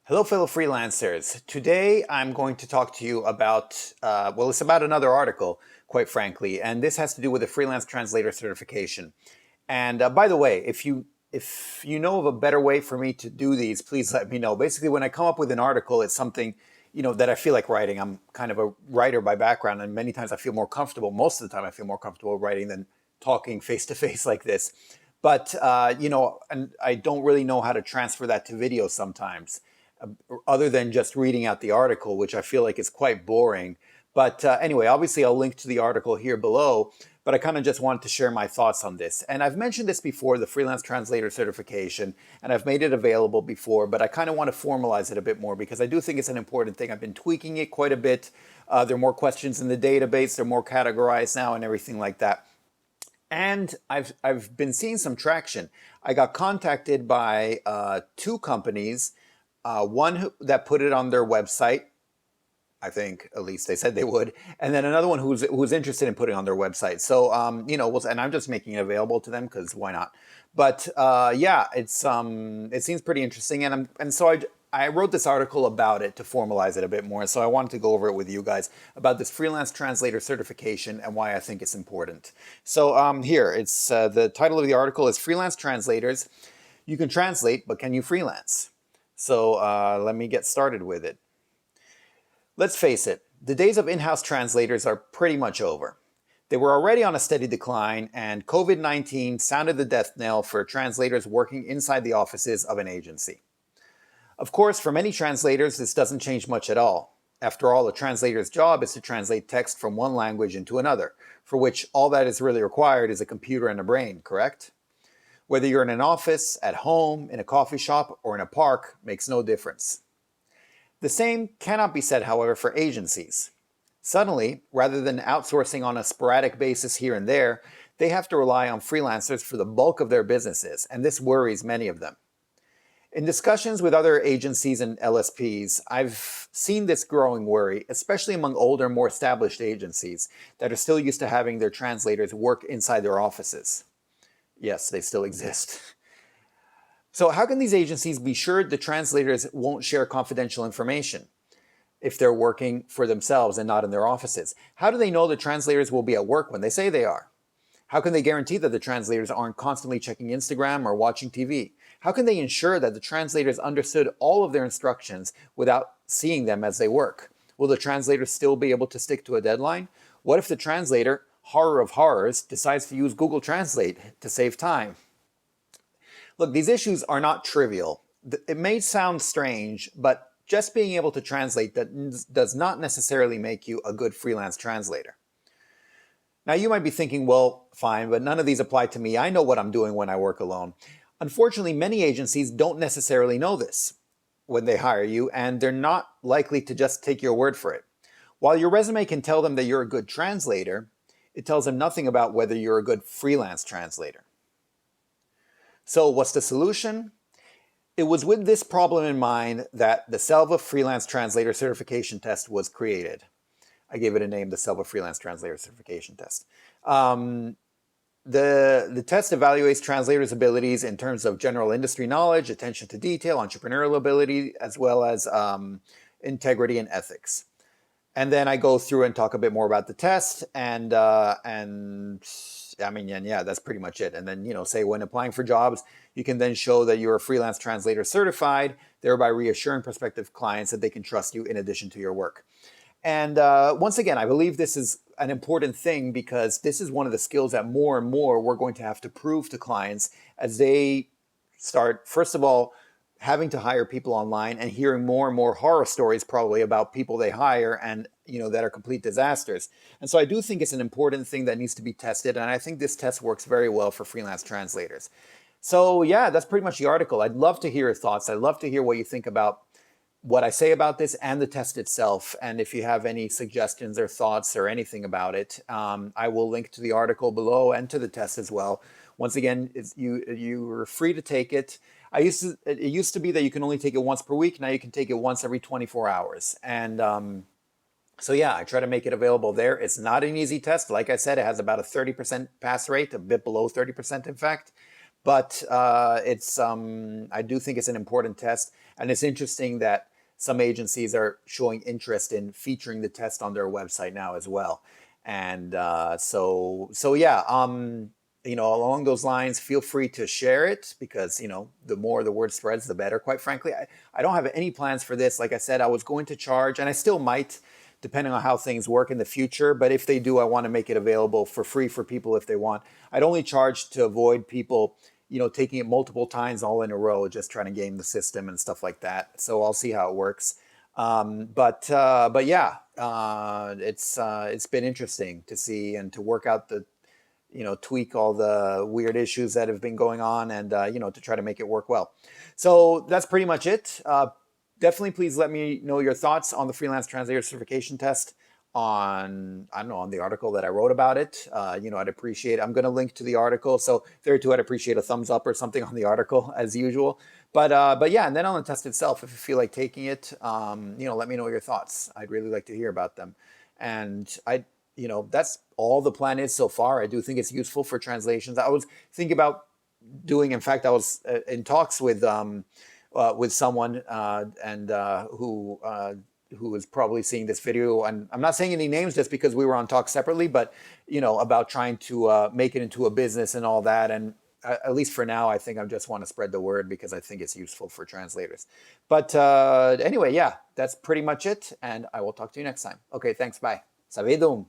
Hello, fellow freelancers. Today I'm going to talk to you about, it's about another article, quite frankly, and this has to do with the freelance translator certification. And by the way, if you know of a better way for me to do these, please let me know. Basically, when I come up with an article, it's something that I feel like writing. I'm kind of a writer by background, and many times I feel more comfortable. Most of the time, I feel more comfortable writing than talking face to face like this. But and I don't really know how to transfer that to video sometimes other than just reading out the article, which I feel like is quite boring. But anyway, obviously I'll link to the article here below, but I kind of just wanted to share my thoughts on this. And I've mentioned this before, the freelance translator certification, and I've made it available before, but I kind of want to formalize it a bit more because I do think it's an important thing. I've been tweaking it quite a bit. There are more questions in the database, they're more categorized now and everything like that. And I've been seeing some traction. I got contacted by two companies, that put it on their website. I think at least they said they would, and then another one who's interested in putting it on their website. So and I'm just making it available to them because why not? But yeah, it seems pretty interesting, and so I wrote this article about it to formalize it a bit more. So I wanted to go over it with you guys about this freelance translator certification and why I think it's important. So here, it's the title of the article is Freelance Translators. You can translate, but can you freelance? So let me get started with it. Let's face it, the days of in-house translators are pretty much over. They were already on a steady decline, and COVID-19 sounded the death knell for translators working inside the offices of an agency. Of course, for many translators, this doesn't change much at all. After all, a translator's job is to translate text from one language into another, for which all that is really required is a computer and a brain, correct? Whether you're in an office, at home, in a coffee shop, or in a park makes no difference. The same cannot be said, however, for agencies. Suddenly, rather than outsourcing on a sporadic basis here and there, they have to rely on freelancers for the bulk of their businesses, and this worries many of them. In discussions with other agencies and LSPs, I've seen this growing worry, especially among older, more established agencies that are still used to having their translators work inside their offices. Yes, they still exist. So how can these agencies be sure the translators won't share confidential information if they're working for themselves and not in their offices? How do they know the translators will be at work when they say they are? How can they guarantee that the translators aren't constantly checking Instagram or watching TV? How can they ensure that the translators understood all of their instructions without seeing them as they work? Will the translators still be able to stick to a deadline? What if the translator, horror of horrors, decides to use Google Translate to save time? Look, these issues are not trivial. It may sound strange, but just being able to translate does not necessarily make you a good freelance translator. Now, you might be thinking, well, fine, but none of these apply to me. I know what I'm doing when I work alone. Unfortunately, many agencies don't necessarily know this when they hire you, and they're not likely to just take your word for it. While your resume can tell them that you're a good translator, it tells them nothing about whether you're a good freelance translator. So what's the solution? It was with this problem in mind that the SELVA Freelance Translator Certification Test was created. I gave it a name, the SELVA Freelance Translator Certification Test. The test evaluates translators' abilities in terms of general industry knowledge, attention to detail, entrepreneurial ability, as well as integrity and ethics. And then I go through and talk a bit more about the test, and yeah, that's pretty much it. And then, say when applying for jobs, you can then show that you're a freelance translator certified, thereby reassuring prospective clients that they can trust you in addition to your work. And once again, I believe this is an important thing because this is one of the skills that more and more we're going to have to prove to clients as they start, first of all, having to hire people online and hearing more and more horror stories probably about people they hire and that are complete disasters. And so I do think it's an important thing that needs to be tested, and I think this test works very well for freelance translators. So yeah, that's pretty much the article. I'd love to hear your thoughts. I'd love to hear what you think about what I say about this and the test itself. And if you have any suggestions or thoughts or anything about it, I will link to the article below and to the test as well. Once again, you are free to take it. It used to be that you can only take it once per week. Now you can take it once every 24 hours. And so yeah, I try to make it available there. It's not an easy test. Like I said, it has about a 30% pass rate, a bit below 30% in fact. but I do think it's an important test, and it's interesting that some agencies are showing interest in featuring the test on their website now as well. And so yeah, along those lines, feel free to share it, because the more the word spreads, the better. Quite frankly, I don't have any plans for this. Like I said, I was going to charge, and I still might, depending on how things work in the future. But if they do, I want to make it available for free for people if they want. I'd only charge to avoid people, taking it multiple times all in a row, just trying to game the system and stuff like that. So I'll see how it works. But yeah, it's been interesting to see and to work out tweak all the weird issues that have been going on, and to try to make it work well. So that's pretty much it. Definitely, please let me know your thoughts on the freelance translator certification test, on, I don't know, on the article that I wrote about it. I'd appreciate it. I'm going to link to the article, so there too, I'd appreciate a thumbs up or something on the article as usual. But yeah, and then on the test itself, if you feel like taking it, let me know your thoughts. I'd really like to hear about them. And that's all the plan is so far. I do think it's useful for translations. I was thinking about doing, in fact, I was in talks with someone and who is probably seeing this video. And I'm not saying any names just because we were on talk separately, but about trying to make it into a business and all that. And at least for now, I think I just want to spread the word because I think it's useful for translators. But anyway, yeah, that's pretty much it. And I will talk to you next time. Okay, thanks. Bye. Savedum.